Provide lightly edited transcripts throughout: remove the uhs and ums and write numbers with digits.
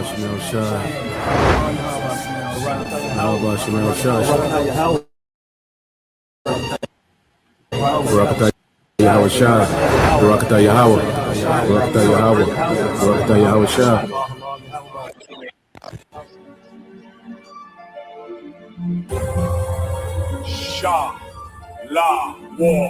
Shemel Shai. Yahweh Shemel Shai. Barakatah Yahweh Shai. Barakatah Yahweh. Barakatah Yahweh. Barakatah Yahweh Shai. Shah La War.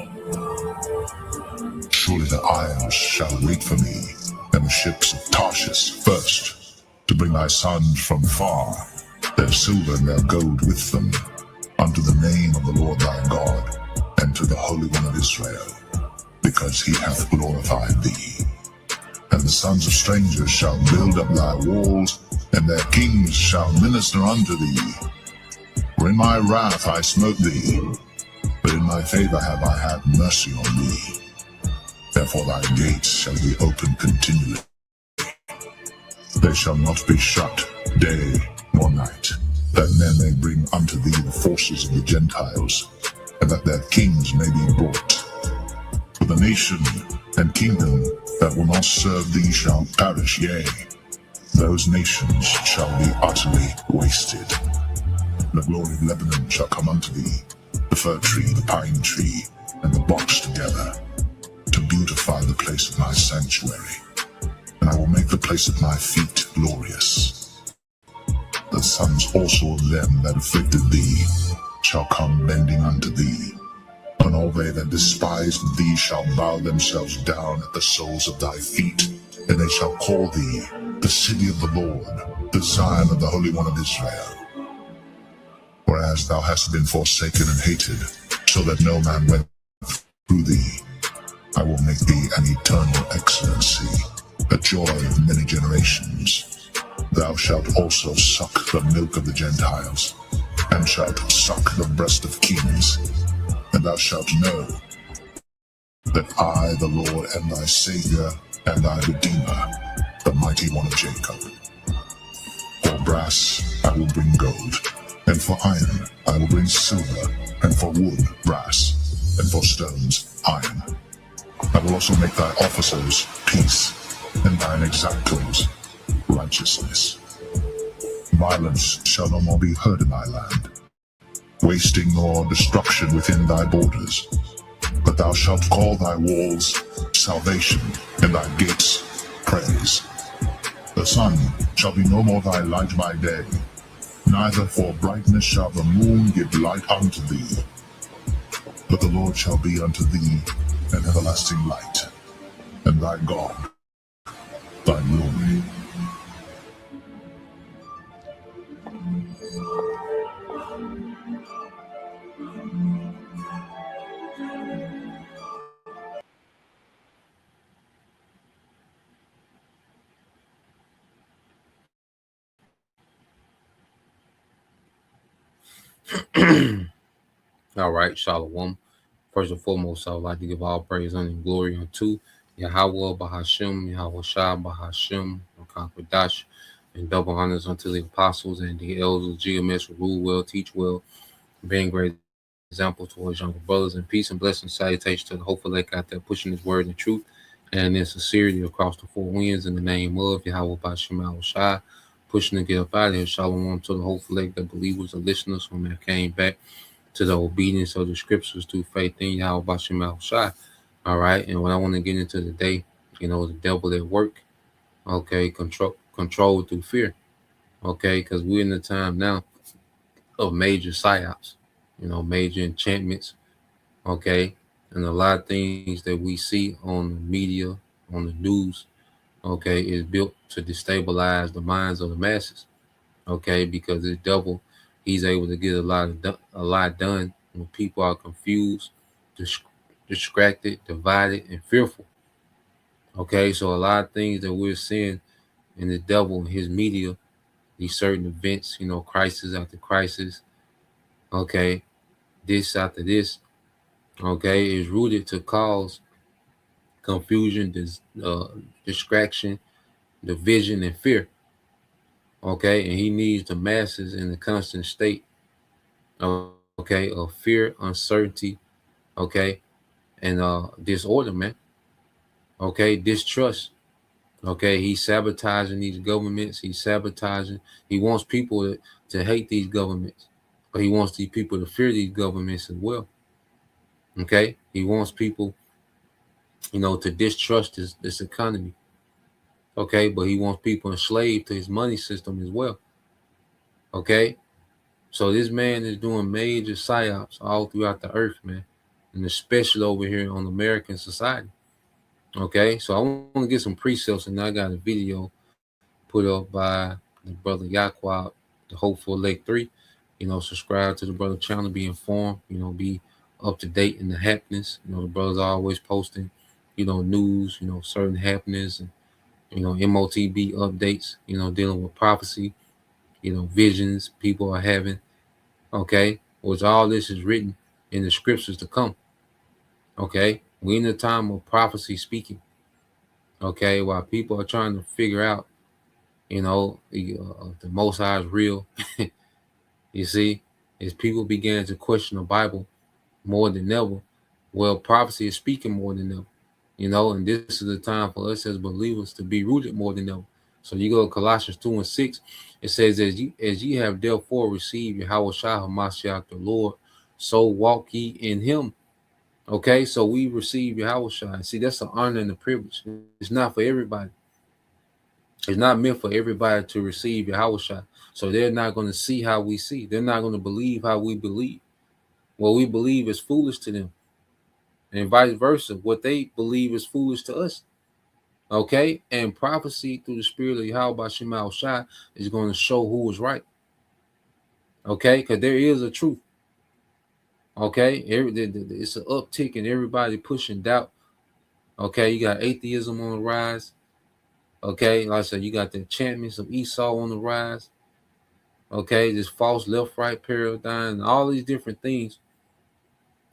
Surely the isles shall wait for me, and the ships of Tarshish first, to bring thy sons from far, their silver and their gold with them, unto the name of the Lord thy God, and to the Holy One of Israel, because he hath glorified thee. And the sons of strangers shall build up thy walls, and their kings shall minister unto thee. For in my wrath I smote thee, but in my favor have I had mercy on thee. Therefore thy gates shall be open continually. They shall not be shut day nor night, that men may bring unto thee the forces of the Gentiles, and that their kings may be brought. For the nation and kingdom that will not serve thee shall perish, yea, those nations shall be utterly wasted. The glory of Lebanon shall come unto thee, the fir tree, the pine tree, and the box together, to beautify the place of my sanctuary, and I will make the place of my feet glorious. The sons also of them that afflicted thee shall come bending unto thee, and all they that despised thee shall bow themselves down at the soles of thy feet, and they shall call thee the city of the Lord, the Zion of the Holy One of Israel. Whereas thou hast been forsaken and hated, so that no man went through thee, I will make thee an eternal excellency, a joy of many generations. Thou shalt also suck the milk of the Gentiles, and shalt suck the breast of kings, and thou shalt know that I, the Lord, am thy Savior and thy Redeemer, the mighty one of Jacob. For brass I will bring gold, and for iron I will bring silver, and for wood brass, and for stones iron. I will also make thy officers peace, and thine exactors righteousness. Violence shall no more be heard in thy land, wasting nor destruction within thy borders. But thou shalt call thy walls salvation, and thy gates praise. The sun shall be no more thy light by day, neither for brightness shall the moon give light unto thee. But the Lord shall be unto thee an everlasting light, and thy God thy glory. All right, Shalom. First and foremost, I would like to give all praise and glory unto Yahweh Bahashem, Yahweh Shah Bahashem, Dash, and double honors unto the apostles and the elders of GMS who rule well, teach well, being great example towards younger brothers, and peace and blessing salutation to the hopeful elect out there pushing his word and truth and in sincerity across the four winds in the name of Yahweh Bahashem Yahweh Shah, pushing to get up out of here. Shalom to the hopeful elect, the believers, the listeners who have came back to the obedience of the scriptures through faith in Yahweh Bashem Shai. All right. And what I want to get into today, the devil at work. Okay. Control through fear. Okay. Because we're in the time now of major psyops, major enchantments. Okay. And a lot of things that we see on the media, on the news, okay, is built to destabilize the minds of the masses. Okay. Because the devil, he's able to get a lot done when people are confused, distracted, divided, and fearful. Okay, so a lot of things that we're seeing in the devil and his media, these certain events, crisis after crisis, okay, this after this, okay, is rooted to cause confusion, distraction, division, and fear. Okay, and he needs the masses in a constant state, okay, of fear, uncertainty, okay, and disorder, man. Okay, distrust, Okay, he's sabotaging these governments. He's sabotaging. He wants people to hate these governments, but he wants these people to fear these governments as well. Okay, he wants people, to distrust this economy. Okay, but he wants people enslaved to his money system as well. Okay, so this man is doing major psyops all throughout the earth, man, and especially over here on American society. Okay, so I want to get some precepts, and I got a video put up by the brother Yaquab, the Hopeful Lake 3. Subscribe to the brother channel, be informed, be up to date in the happenings. The brother's always posting, news, certain happenings, and, MOTB updates, dealing with prophecy, visions people are having. Okay, which all this is written in the scriptures to come. Okay, we're in the time of prophecy speaking. Okay, while people are trying to figure out, the Most High is real. You see, as people began to question the Bible more than ever, well, prophecy is speaking more than ever. And this is the time for us as believers to be rooted more than ever. So you go to Colossians 2:6, it says, as ye have therefore received Yahushua HaMashiach the Lord, so walk ye in him. Okay, so we receive Yahushua. See, that's an honor and a privilege. It's not for everybody. It's not meant for everybody to receive Yahushua. So they're not going to see how we see. They're not going to believe how we believe. What we believe is foolish to them. And vice versa. What they believe is foolish to us. Okay? And prophecy through the spirit of Yahweh Shema Shai is going to show who is right. Okay? Because there is a truth. Okay? It's an uptick in everybody pushing doubt. Okay? You got atheism on the rise. Okay? Like I said, you got the enchantments of Esau on the rise. Okay? This false left-right paradigm and all these different things.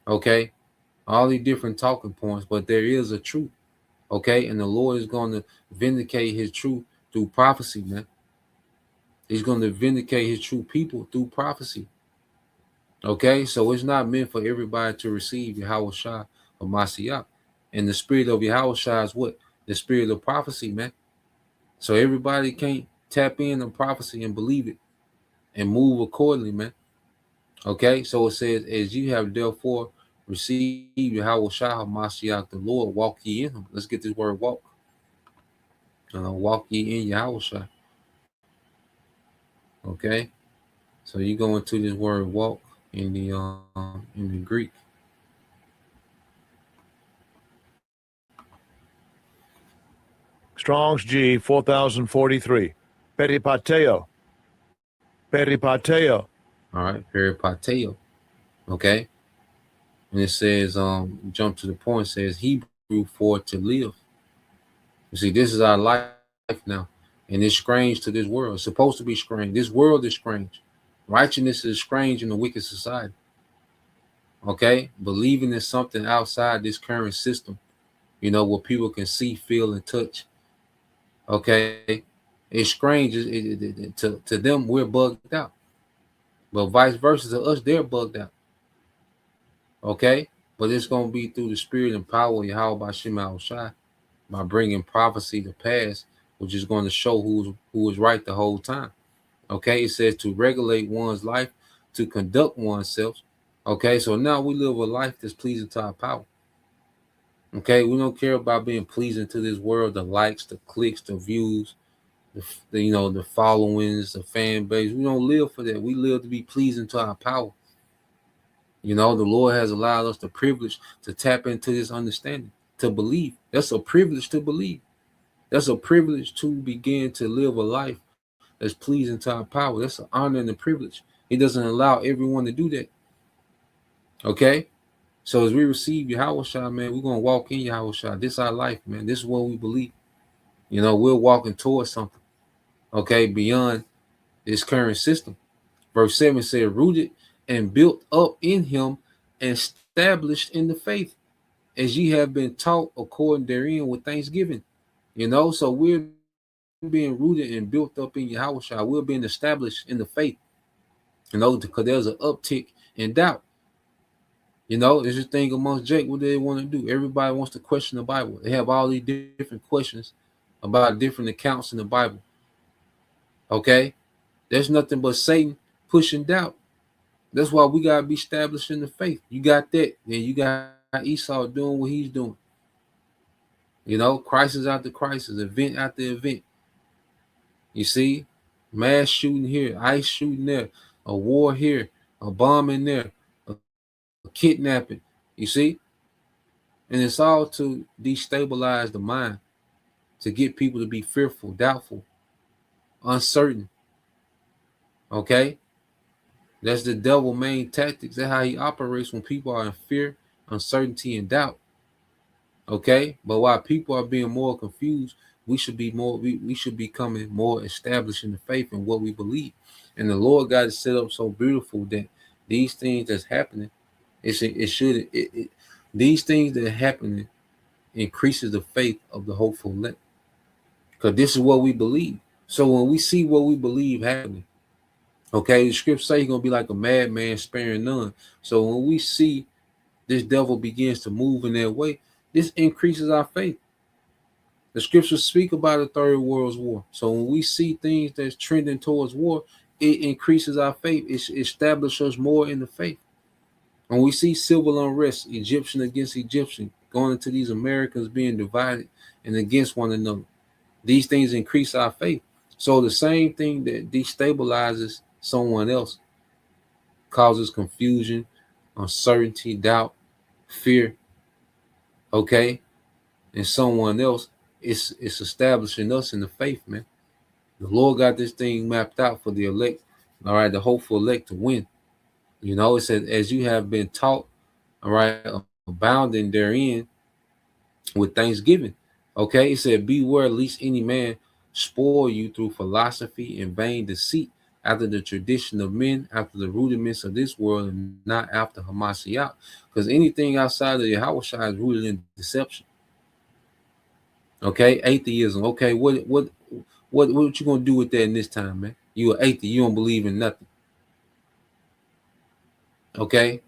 Okay? All these different talking points. But there is a truth. Okay? And the Lord is going to vindicate his truth through prophecy, man. He's going to vindicate his true people through prophecy. Okay? So it's not meant for everybody to receive Yahushua or Mashiach. And the spirit of Yahushua is what? The spirit of prophecy, man. So everybody can't tap in on prophecy and believe it and move accordingly, man. Okay? So it says, as you have therefore received Yahushua Mashiach the Lord, walk ye in him. Let's get this word walk. Walk ye in Yahushua. Okay? So you go into this word walk in the Greek. Strong's G 4043. Peripateo. Peripateo. All right, peripateo. Okay. And it says, jump to the point, it says Hebrew for to live. You see, this is our life now. And it's strange to this world. It's supposed to be strange. This world is strange. Righteousness is strange in a wicked society. Okay? Believing in something outside this current system, what people can see, feel, and touch. Okay? It's strange. To them, we're bugged out. But vice versa to us, they're bugged out. Okay? But it's going to be through the spirit and power of Yahweh Shema Shai by bringing prophecy to pass, which is going to show who is right the whole time. Okay? It says to regulate one's life, to conduct oneself. Okay? So now we live a life that's pleasing to our power. Okay? We don't care about being pleasing to this world, the likes, the clicks, the views, the followings, the fan base. We don't live for that. We live to be pleasing to our power. The Lord has allowed us the privilege to tap into this understanding, to believe. That's a privilege to believe. That's a privilege to begin to live a life that's pleasing to our power. That's an honor and a privilege. He doesn't allow everyone to do that. Okay? So as we receive Yahushua, man, we're going to walk in Yahushua. This is our life, man. This is what we believe. We're walking towards something. Okay? Beyond this current system. Verse 7 said, rooted and built up in him and established in the faith, as ye have been taught according therein with thanksgiving. So we're being rooted and built up in Yahushua. We're being established in the faith, because there's an uptick in doubt. There's this thing amongst Jake, what do they want to do? Everybody wants to question the Bible. They have all these different questions, about different accounts in the Bible. Okay? There's nothing but Satan pushing doubt. That's why we gotta be established in the faith. You got that, then you got Esau doing what he's doing. You know, crisis after crisis, event after event. You see, mass shooting here, ice shooting there, a war here, a bombing there, a kidnapping. You see, and it's all to destabilize the mind, to get people to be fearful, doubtful, uncertain. Okay, that's the devil main tactics. That's how he operates when people are in fear, uncertainty, and doubt. Okay, but while people are being more confused, we should be more. We should be becoming more established in the faith and what we believe. And the Lord got it set up so beautiful that these things that's happening, these things that are happening increases the faith of the hopeful elect, because this is what we believe. So when we see what we believe happening, okay, the scripture say he's gonna be like a madman sparing none. So when we see this devil begins to move in that way, this increases our faith. The scriptures speak about a third world war. So when we see things that's trending towards war, it increases our faith. It establishes us more in the faith. When we see civil unrest, Egyptian against Egyptian, going into these Americans being divided and against one another, these things increase our faith. So the same thing that destabilizes someone else causes confusion, uncertainty, doubt, fear, okay, and someone else, it's establishing us in the faith, man. The Lord got this thing mapped out for the elect, all right, the hopeful elect to win. You know, it said, as you have been taught, all right, abounding therein with thanksgiving. Okay, it said, beware lest any man spoil you through philosophy and vain deceit, after the tradition of men, after the rudiments of this world, and not after Hamashiach. Because anything outside of Yahweh is rooted in deception. Okay, atheism. Okay, what you gonna do with that in this time, man? You an atheist, you don't believe in nothing. Okay,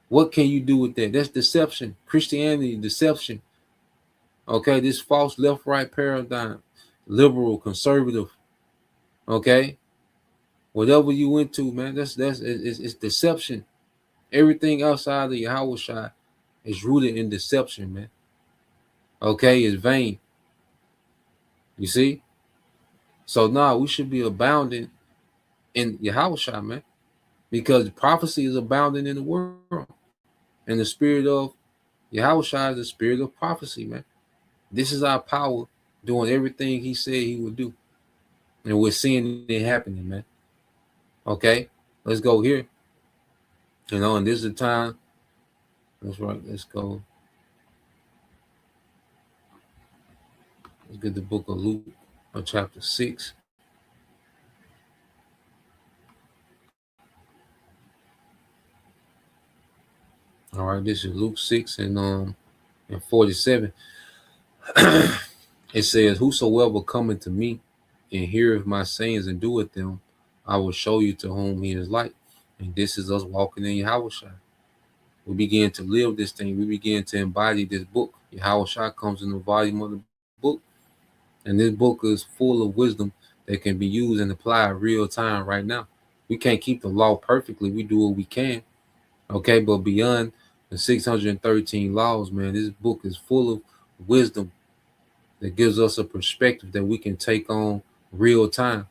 what can you do with that? That's deception. Christianity, deception. Okay, this false left-right paradigm, liberal, conservative. Okay, whatever you into, man, it's deception. Everything outside of Yahweh is rooted in deception, man. Okay, it's vain. You see? So now we should be abounding in Yahweh, man, because prophecy is abounding in the world. And the spirit of Yahweh is the spirit of prophecy, man. This is our power doing everything he said he would do. And we're seeing it happening, man. Okay, let's go here. You know, and this is the time. That's right. Let's go. Let's get the book of Luke, chapter 6. All right, this is Luke 6 and 47. It says, whosoever cometh to me and heareth my sayings and doeth them, I will show you to whom he is like. And this is us walking in Yahweh. We begin to live this thing. We begin to embody this book. Yahweh comes in the volume of the book. And this book is full of wisdom that can be used and applied real time right now. We can't keep the law perfectly. We do what we can. Okay, but beyond the 613 laws, man, this book is full of wisdom that gives us a perspective that we can take on real time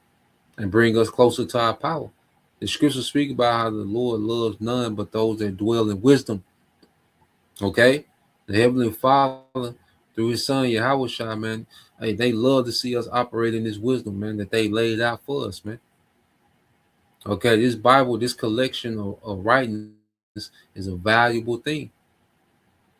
and bring us closer to our power. The scriptures speak about how the Lord loves none but those that dwell in wisdom. Okay? The Heavenly Father, through his son Yahweh, man, hey, they love to see us operate in this wisdom, man, that they laid out for us, man. Okay, this Bible, this collection of writings is a valuable thing.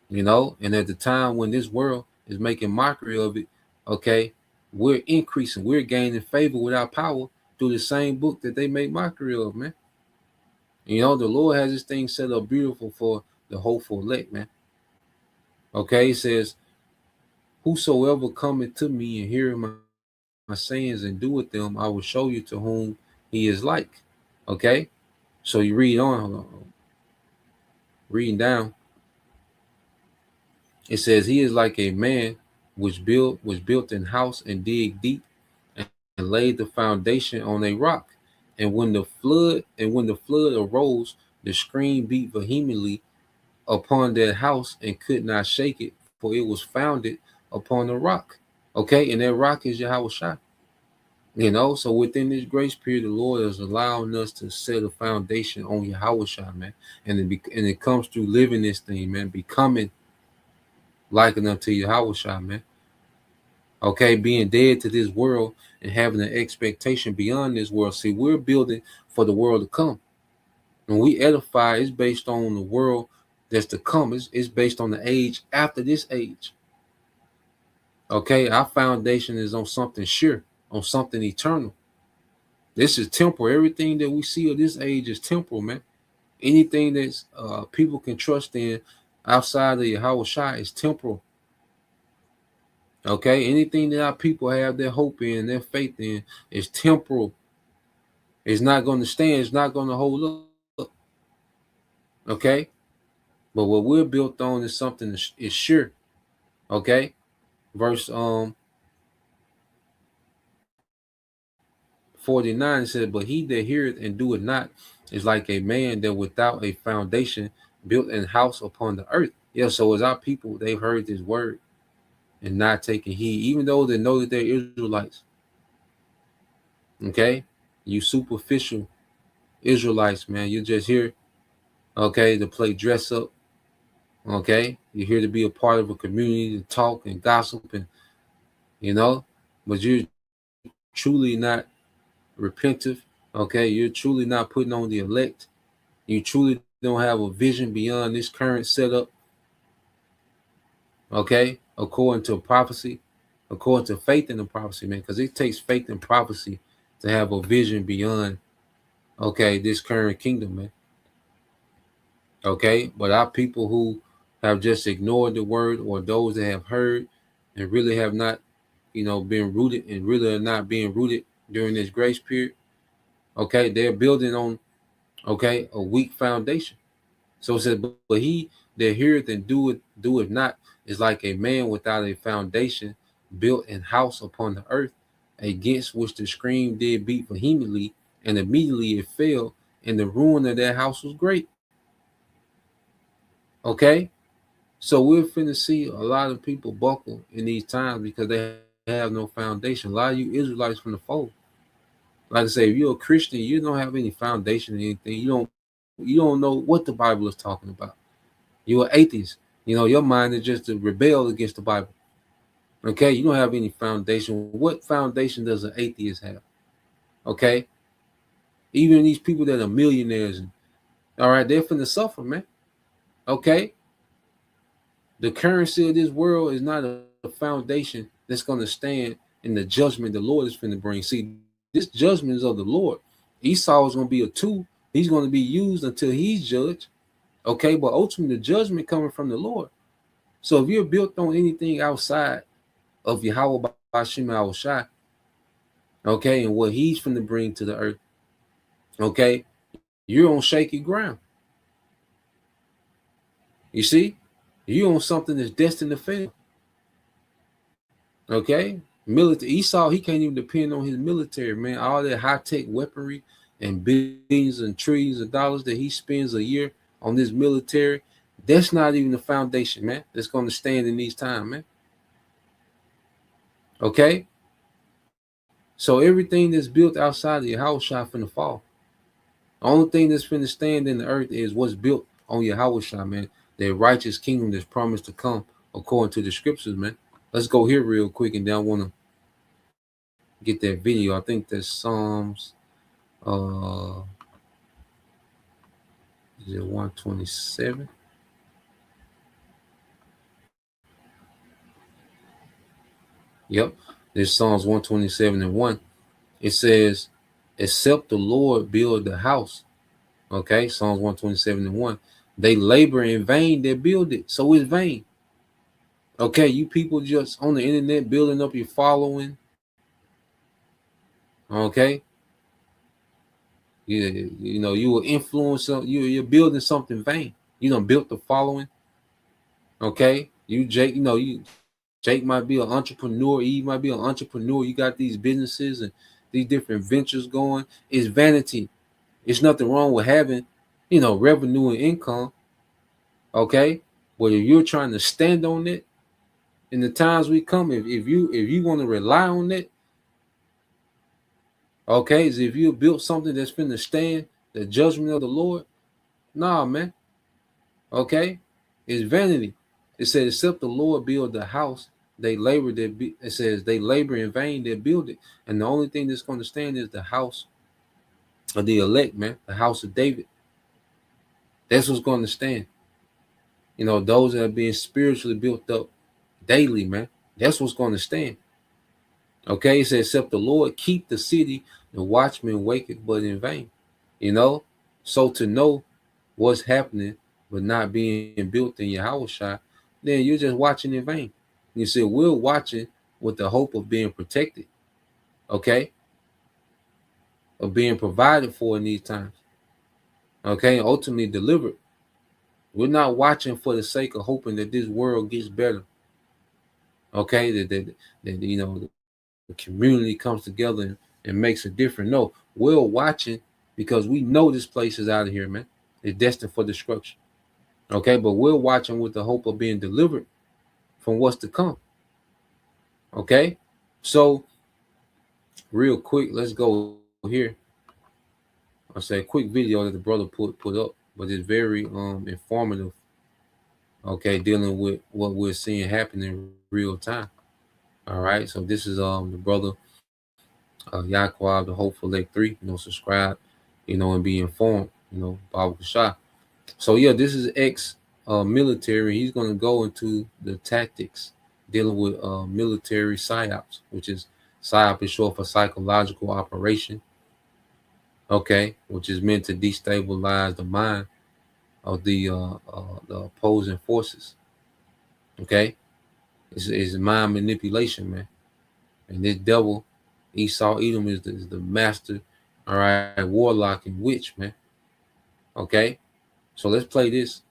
You know, and at the time when this world is making mockery of it, okay, we're increasing, we're gaining favor with our power through the same book that they make mockery of, man. You know, the Lord has this thing set up beautiful for the hopeful elect, man. Okay, he says, whosoever cometh to me and heareth my sayings and doeth them, I will show you to whom he is like. Okay, so you read on, hold on. Reading down, it says, he is like a man which built in house and dig deep and laid the foundation on a rock. And when the flood arose, the stream beat vehemently upon that house and could not shake it, for it was founded upon a rock. Okay, and that rock is Yahweh Shai. So within this grace period, the Lord is allowing us to set a foundation on Yahweh Shai, man. And it comes through living this thing, man, becoming like unto Yahweh Shai, man. Okay, being dead to this world and having an expectation beyond this world. See, we're building for the world to come. When we edify, it's based on the world that's to come. It's based on the age after this age. Okay, our foundation is on something sure, on something eternal. This is temporal. Everything that we see of this age is temporal, man. Anything that's people can trust in outside of Yahweh Shai is temporal. Okay, anything that our people have their hope in, their faith in, is temporal. It's not going to stand. It's not going to hold up. Okay, but what we're built on is something that is sure. Okay, verse 49 said, "But he that heareth and doeth not is like a man that without a foundation built an house upon the earth." Yeah, so as our people, they've heard this word and not taking heed, even though they know that they're Israelites. Okay, you superficial Israelites, man, you're just here, okay, to play dress up. Okay, you're here to be a part of a community, to talk and gossip, and but you're truly not repentive. Okay, you're truly not putting on the elect. You truly don't have a vision beyond this current setup. Okay, according to prophecy, according to faith in the prophecy, man, because it takes faith in prophecy to have a vision beyond, okay, this current kingdom, man. Okay, but our people who have just ignored the word, or those that have heard and really have not, been rooted and really are not being rooted during this grace period, okay, they're building on, okay, a weak foundation. So it says, but he that heareth and doeth not is like a man without a foundation built an house upon the earth, against which the stream did beat vehemently, and immediately it fell, and the ruin of that house was great. Okay, so we're finna see a lot of people buckle in these times because they have no foundation. A lot of you Israelites from the fold, like I say, if you're a Christian, you don't have any foundation in anything. You don't know what the Bible is talking about. You're an atheist. Your mind is just to rebel against the Bible. Okay, you don't have any foundation. What foundation does an atheist have? Okay, even these people that are millionaires, all right, they're finna suffer, man. Okay, the currency of this world is not a foundation that's going to stand in the judgment the Lord is finna bring. See, this judgment is of the Lord. Esau is going to be a tool. He's going to be used until he's judged. Okay, but ultimately the judgment coming from the Lord. So if you're built on anything outside of Yahweh B'Shem Yahweh Shai, okay, and what he's finna bring to the earth, okay, you're on shaky ground. You see, you're on something that's destined to fail. Okay, military Esau, he can't even depend on his military, man. All that high-tech weaponry and billions and trillions of dollars that he spends a year on this military, that's not even the foundation, man, that's going to stand in these times, man. Okay, so everything that's built outside of Yahweh Shai finna fall. The only thing that's finna stand in the earth is what's built on Yahweh Shai, man. The righteous kingdom that's promised to come according to the scriptures, man. Let's go here real quick, and then I want to get that video. I think that's Psalms is it 127? Yep, there's Psalms 127 and 1. It says, except the Lord build the house. Okay, Psalms 127 and 1. They labor in vain that build it, so it's vain. Okay, you people just on the internet building up your following. Okay, you will influence. You're building something vain. You done built the following. Okay, you Jake, Jake might be an entrepreneur. Eve might be an entrepreneur. You got these businesses and these different ventures going. It's vanity. It's nothing wrong with having, revenue and income. Okay, but if you're trying to stand on it, in the times we come, if you want to rely on it, okay, is if you built something that's finna stand the judgment of the Lord, nah, man. Okay, it's vanity. It says, except the Lord build the house, it says they labor in vain that build it. And the only thing that's going to stand is the house of the elect, man, the house of David. That's what's going to stand. Those that are being spiritually built up daily, man. That's what's going to stand. Okay, it says, except the Lord keep the city, the watchman waketh but in vain. So to know what's happening but not being built in Yahushua, then you're just watching in vain. You see, we're watching with the hope of being protected, okay, of being provided for in these times, okay, and ultimately delivered. We're not watching for the sake of hoping that this world gets better, okay, that the community comes together and makes a difference. No, we're watching because we know this place is out of here, man. It's destined for destruction. Okay, but we're watching with the hope of being delivered from what's to come. Okay, so real quick, let's go here. I'll say a quick video that the brother put up, but it's very informative. Okay, dealing with what we're seeing happen in real time. All right, so this is the brother Yaquab, the Hopeful Lake 3. Subscribe, and be informed. Baba Kashah. So yeah, this is ex-military. He's going to go into the tactics dealing with military psyops, which is psyop is short for psychological operation. Okay, which is meant to destabilize the mind of the opposing forces. Okay, it's mind manipulation, man. And this devil, Esau Edom, is the master. All right, warlock and witch, man. Okay, so let's play this.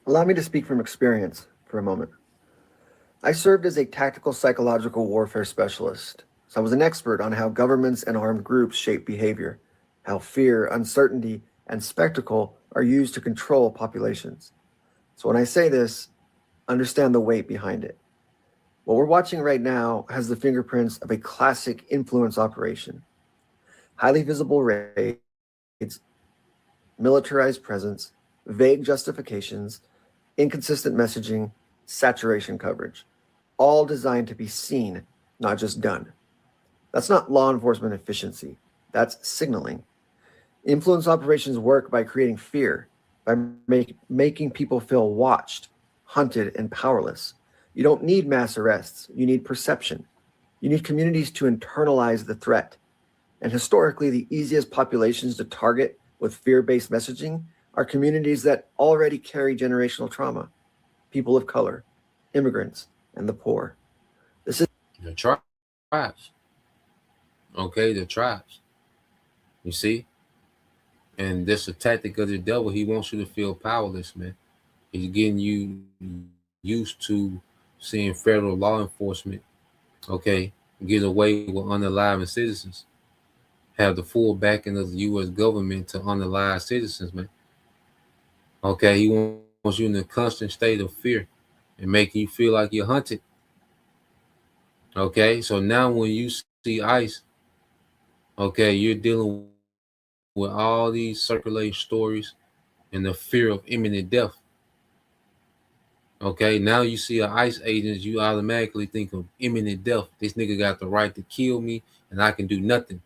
Allow me to speak from experience for a moment. I served as a tactical psychological warfare specialist, so I was an expert on how governments and armed groups shape behavior, how fear, uncertainty, and spectacle are used to control populations. So when I say this, understand the weight behind it. What we're watching right now has the fingerprints of a classic influence operation. Highly visible raids, militarized presence, vague justifications, inconsistent messaging, saturation coverage, all designed to be seen, not just done. That's not law enforcement efficiency. That's signaling. Influence operations work by creating fear, by making people feel watched, hunted, and powerless. You don't need mass arrests. You need perception. You need communities to internalize the threat. And historically, the easiest populations to target with fear-based messaging are communities that already carry generational trauma, people of color, immigrants, and the poor. This is the tribes. Okay, the tribes. You see? And this is a tactic of the devil. He wants you to feel powerless, man. He's getting you used to seeing federal law enforcement, okay, get away with unaliving citizens, have the full backing of the U.S. government to unalive citizens, man. Okay, he wants you in a constant state of fear and making you feel like you're hunted. Okay, so now when you see ICE, okay, you're dealing with all these circulating stories and the fear of imminent death. Okay, now you see an ICE agent, you automatically think of imminent death. This nigga got the right to kill me and I can do nothing.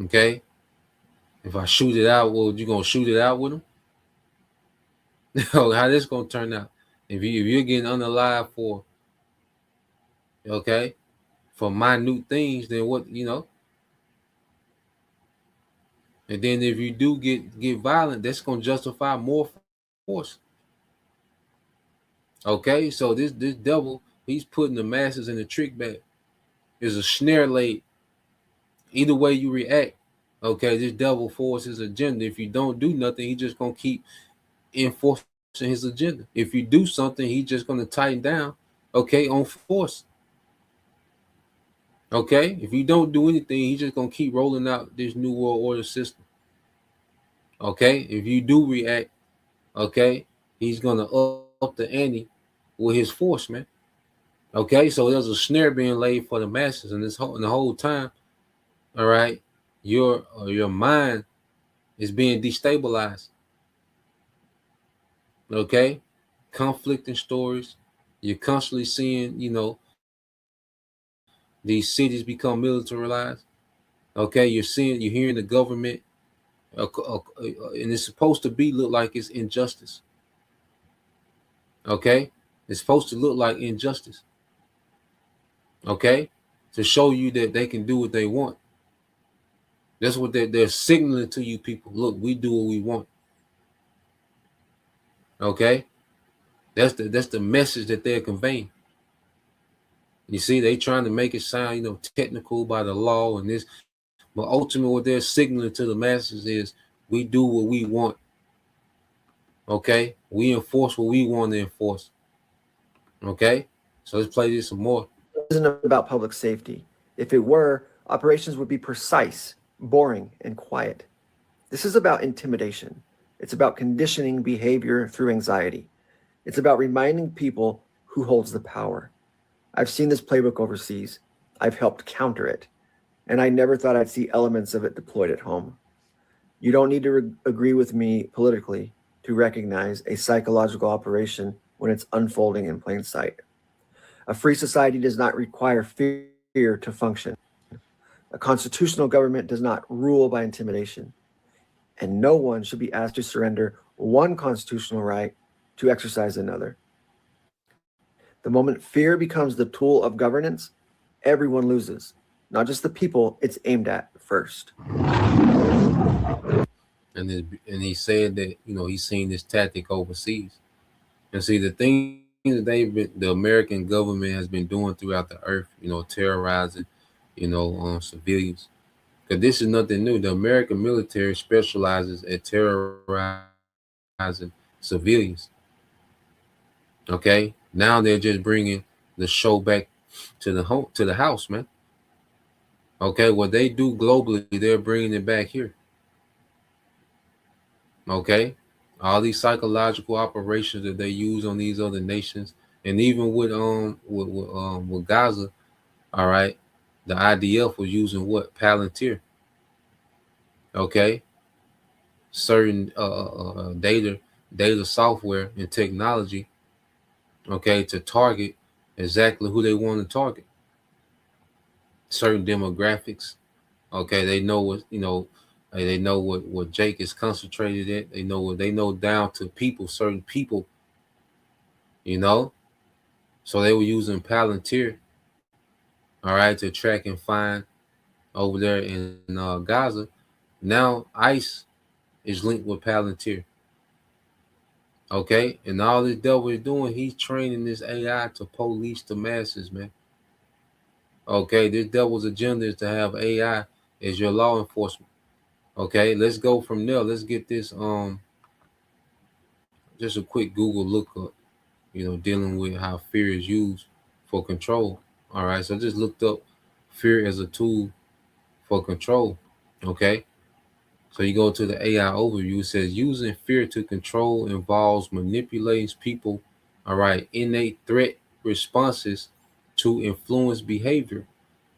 Okay, if I shoot it out, well, you gonna shoot it out with him? How this gonna turn out? If you're getting unalive for, okay, for minute things, then what, and then if you do get violent, that's gonna justify more force. Okay, so this devil, he's putting the masses in the trick bag. There's a snare laid. Either way you react, okay, this devil forces his agenda. If you don't do nothing, he just gonna keep enforcing his agenda. If you do something, he's just gonna tighten down, okay, on force. Okay, if you don't do anything, he's just gonna keep rolling out this new world order system. Okay, if you do react, okay, he's gonna up the ante with his force, man. Okay, so there's a snare being laid for the masses, and the whole time, all right, your mind is being destabilized. Okay, conflicting stories. You're constantly seeing, these cities become militarized. Okay, you're hearing the government, and it's supposed to look like it's injustice. Okay, it's supposed to look like injustice. Okay, to show you that they can do what they want. That's what they're signaling to you people. Look, we do what we want. Okay, that's the message that they're conveying. You see, they trying to make it sound, technical by the law and this, but ultimately what they're signaling to the masses is we do what we want. Okay, we enforce what we want to enforce. Okay, so let's play this some more. It isn't about public safety. If it were, operations would be precise, boring, and quiet. This is about intimidation. It's about conditioning behavior through anxiety. It's about reminding people who holds the power. I've seen this playbook overseas. I've helped counter it. And I never thought I'd see elements of it deployed at home. You don't need to agree with me politically to recognize a psychological operation when it's unfolding in plain sight. A free society does not require fear to function. A constitutional government does not rule by intimidation. And no one should be asked to surrender one constitutional right to exercise another. The moment fear becomes the tool of governance, everyone loses, not just the people it's aimed at first. And he said that he's seen this tactic overseas. And see, the thing that the American government has been doing throughout the earth, terrorizing, civilians. Because this is nothing new. The American military specializes at terrorizing civilians. Okay, now they're just bringing the show back to the house, man. Okay, what they do globally, they're bringing it back here. Okay, all these psychological operations that they use on these other nations, and even with Gaza, all right, the IDF was using what? Palantir. Okay, certain data software and technology, okay, to target exactly who they want to target. Certain demographics, okay, they know what Jake is concentrated at. They know down to people, certain people, so they were using Palantir, all right, to track and find over there in Gaza. Now ICE is linked with Palantir. Okay, and all this devil is doing, he's training this AI to police the masses, man. Okay, this devil's agenda is to have AI as your law enforcement. Okay, let's go from there. Let's get this just a quick Google lookup, dealing with how fear is used for control. All right, so I just looked up fear as a tool for control. Okay, so you go to the AI overview. It says using fear to control involves manipulating people, all right, innate threat responses to influence behavior,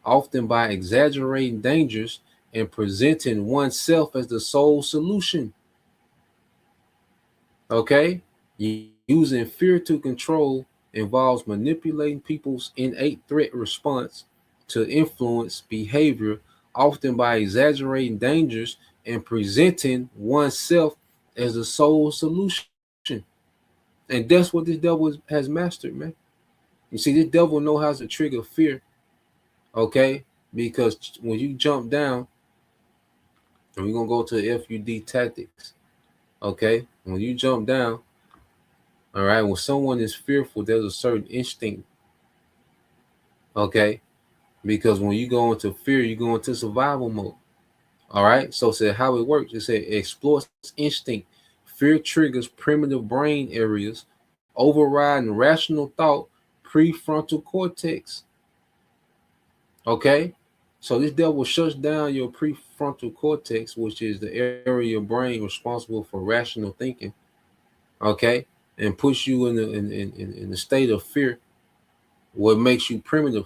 often by exaggerating dangers and presenting oneself as the sole solution. Okay, using fear to control involves manipulating people's innate threat response to influence behavior, often by exaggerating dangers and presenting oneself as the sole solution. And that's what this devil has mastered, man. You see, this devil knows how to trigger fear, okay? Because when you jump down, and we're going to go to FUD tactics, okay? When you jump down, All right. When someone is fearful, there's a certain instinct. Okay. Because when you go into fear, you go into survival mode. All right. So it said how it works. It said it exploits instinct. Fear triggers primitive brain areas, overriding rational thought, prefrontal cortex. Okay. So this devil shuts down your prefrontal cortex, which is the area of your brain responsible for rational thinking. Okay. And puts you in the state of fear, what makes you primitive.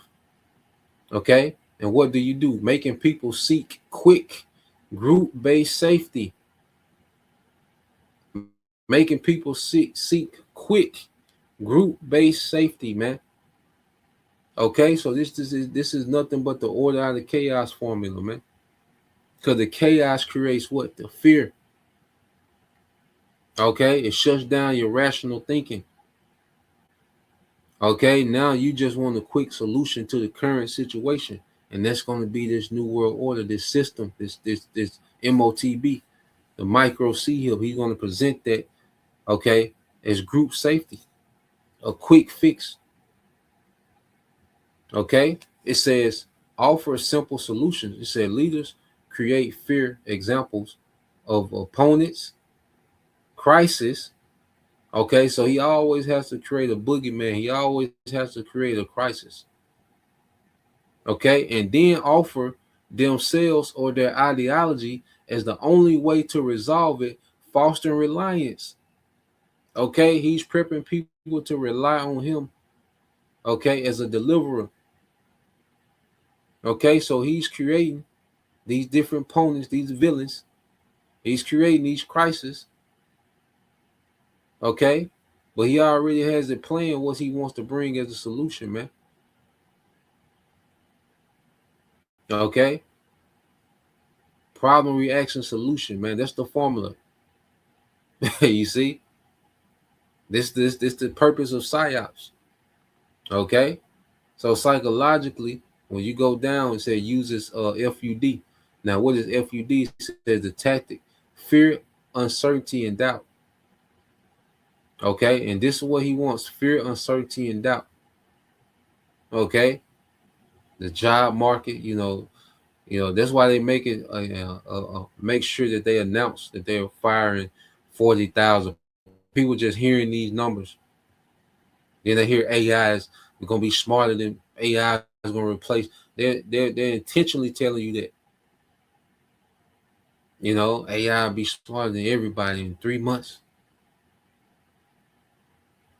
Okay. And what do you do? Making people seek quick group-based safety. Making people seek quick group-based safety, man. Okay, so this is nothing but the order out of chaos formula, man. Because the chaos creates what? The fear. Okay, it shuts down your rational thinking. Okay, now you just want a quick solution to the current situation, and that's going to be this new world order, this system, this MOTB, the micro C hub. He's going to present that, okay, as group safety, a quick fix. Okay, it says offer simple solutions. It said leaders create fear examples of opponents, crisis. Okay, so he always has to create a boogeyman. He always has to create a crisis. Okay, and then offer themselves or their ideology as the only way to resolve it, fostering reliance. Okay, he's prepping people to rely on him. Okay, as a deliverer. Okay, so he's creating these different opponents, these villains. He's creating these crises. Okay, but he already has it planned what he wants to bring as a solution, man. Okay, problem, reaction, solution, man. That's the formula. You see, this the purpose of psyops. Okay, so psychologically, when you go down and say uses FUD. Now, what is FUD? It says the tactic: fear, uncertainty, and doubt. Okay, and this is what he wants: fear, uncertainty, and doubt. Okay, the job market, you know, that's why they make it make sure that they announce that they're firing 40,000 people. Just hearing these numbers, then they hear AI is going to be smarter than AI is going to replace. They're intentionally telling you that, AI will be smarter than everybody in 3 months.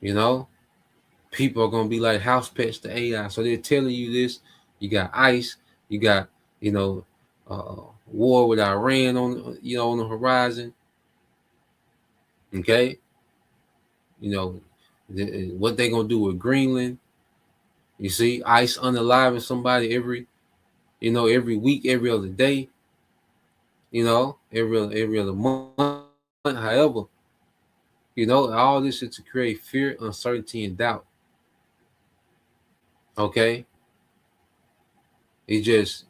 People are going to be like house pets to AI. So they're telling you this. You got ICE, you got, war with Iran on the horizon. Okay. What they going to do with Greenland. You see, ICE unaliving somebody every week, every other day, every other month. However, all this is to create fear, uncertainty, and doubt. Okay. It's just,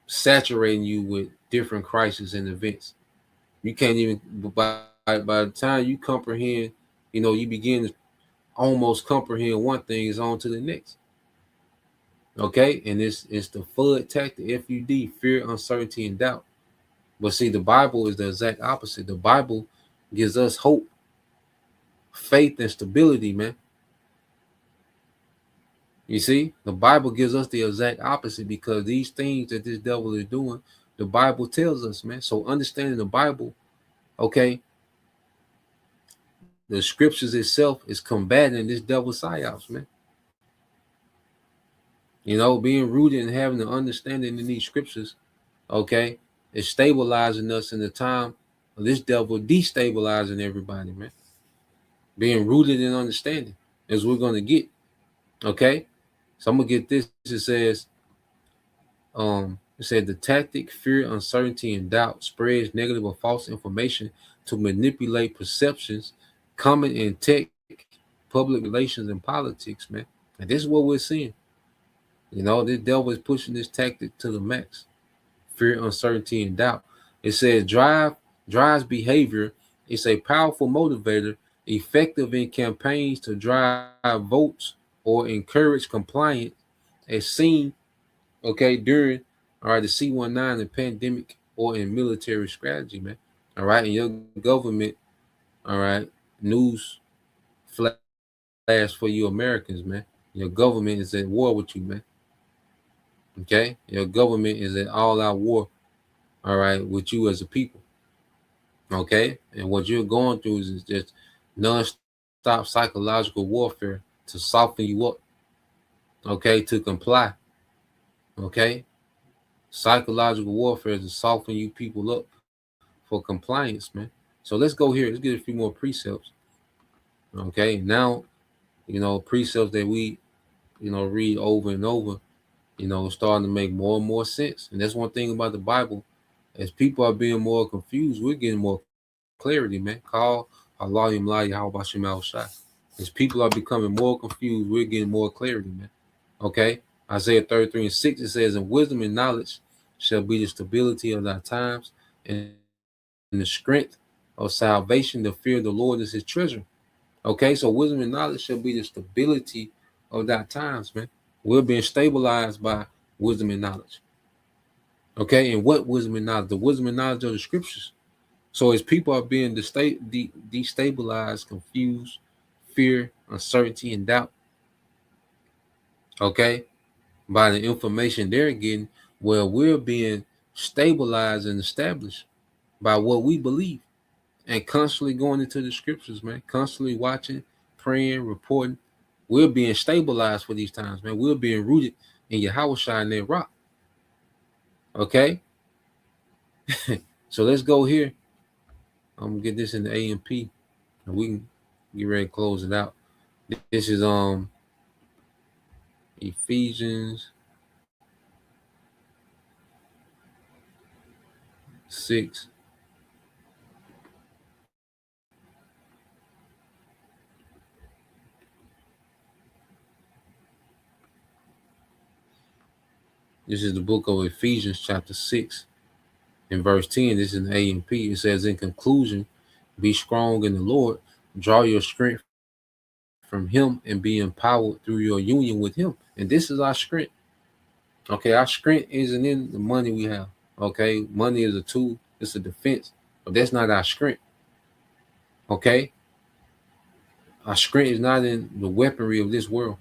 saturating you with different crises and events. You can't even, by the time you comprehend, you begin to almost comprehend one thing, is on to the next. Okay. And it's the FUD tactic, FUD, fear, uncertainty, and doubt. But see, the Bible is the exact opposite. The Bible gives us hope, faith, and stability, man. You see, the Bible gives us the exact opposite, because these things that this devil is doing, the Bible tells us, man. So understanding the Bible, okay, the scriptures itself is combating this devil's psyops, man. Being rooted and having the understanding in these scriptures, okay, is stabilizing us in the time of this devil destabilizing everybody, man. Being rooted in understanding, as we're going to get, okay. So I'm gonna get this. It says, the tactic, fear, uncertainty, and doubt spreads negative or false information to manipulate perceptions, common in tech, public relations, and politics, man. And this is what we're seeing. This devil is pushing this tactic to the max. Fear, uncertainty, and doubt. It says drives behavior. It's a powerful motivator effective in campaigns to drive votes or encourage compliance, as seen, okay, during, all right, the C-19, the pandemic, or in military strategy, man. All right, and your government, all right, news flash for you Americans, man. Your government is at war with you, man. Okay, your government is at all-out war, all right, with you as a people. Okay, and what you're going through is just non-stop psychological warfare to soften you up. Okay, to comply. Okay, psychological warfare to soften you people up for compliance, man. So let's go here. Let's get a few more precepts. Okay, now, precepts that we, read over and over, starting to make more and more sense. And that's one thing about the Bible. As people are being more confused, we're getting more clarity, man. Call Allah Yamla Yahweh Shema Shai. As people are becoming more confused, we're getting more clarity, man. Okay. Isaiah 33:6, it says, "And wisdom and knowledge shall be the stability of thy times, and the strength of salvation. The fear of the Lord is his treasure." Okay, so wisdom and knowledge shall be the stability of thy times, man. We're being stabilized by wisdom and knowledge. Okay, and what wisdom and knowledge? The wisdom and knowledge of the scriptures. So as people are being destabilized, confused, fear, uncertainty, and doubt, okay, by the information they're getting, well, we're being stabilized and established by what we believe, and constantly going into the scriptures, man, constantly watching, praying, reporting. We're being stabilized for these times, man. We're being rooted in Yahweh Shai and that rock. Okay, so let's go here. I'm gonna get this in the AMP, and we can get ready to close it out. This is Ephesians 6. This is the book of Ephesians, chapter 6, in verse 10. This is an AMP. It says, "In conclusion, be strong in the Lord, draw your strength from him, and be empowered through your union with him." And this is our strength. Okay, our strength isn't in the money we have. Okay, money is a tool, it's a defense, but that's not our strength. Okay, our strength is not in the weaponry of this world,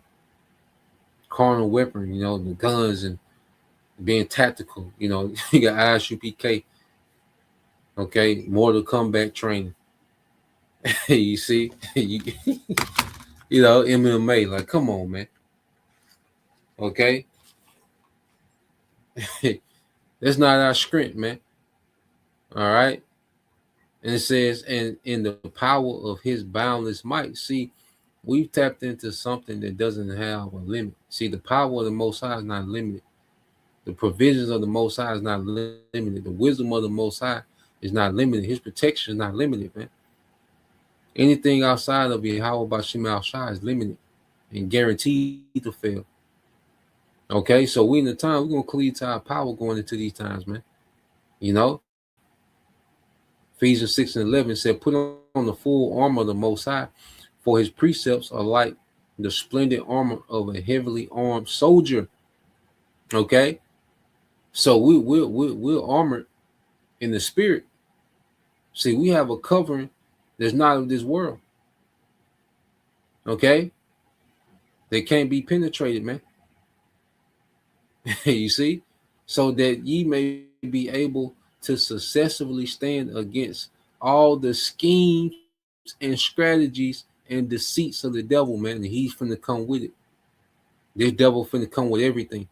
carnal weaponry, the guns and being tactical. You got ISUPK, okay, Mortal Combat training. You see, MMA. Like, come on, man. Okay, that's not our strength, man. All right, and it says, "And in the power of his boundless might." See, we've tapped into something that doesn't have a limit. See, the power of the Most High is not limited. The provisions of the Most High is not limited. The wisdom of the Most High is not limited. His protection is not limited, man. Anything outside of Yahweh Bashim Al-Shai is limited and guaranteed to fail. Okay, so we in the time, we're going to cleave to our power going into these times, man. Ephesians 6:11 said, "Put on the full armor of the Most High, for his precepts are like the splendid armor of a heavily armed soldier." Okay, so we're armored in the spirit. See, we have a covering that's not of this world. Okay, they can't be penetrated, man. You see, so that ye may be able to successfully stand against all the schemes and strategies and deceits of the devil, man. And he's finna come with it. This devil finna come with everything.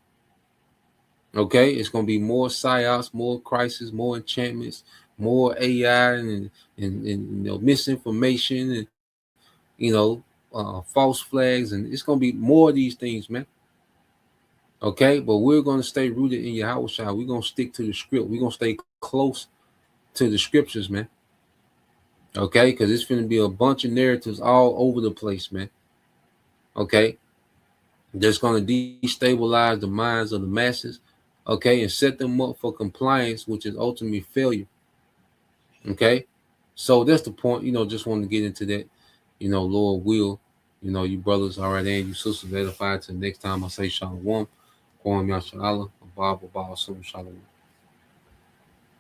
Okay, it's gonna be more psyops, more crisis, more enchantments, more AI and misinformation and false flags, and it's gonna be more of these things, man. Okay, but we're gonna stay rooted in Yahweh Shai. We're gonna stick to the script. We're gonna stay close to the scriptures, man. Okay, because it's gonna be a bunch of narratives all over the place, man. Okay, that's gonna destabilize the minds of the masses. Okay, and set them up for compliance, which is ultimately failure. Okay, so that's the point. Just wanted to get into that. Lord will, you brothers are right there, you sisters edified. Till next time I say shalom. Kwam Yashala, Abba, Shalom.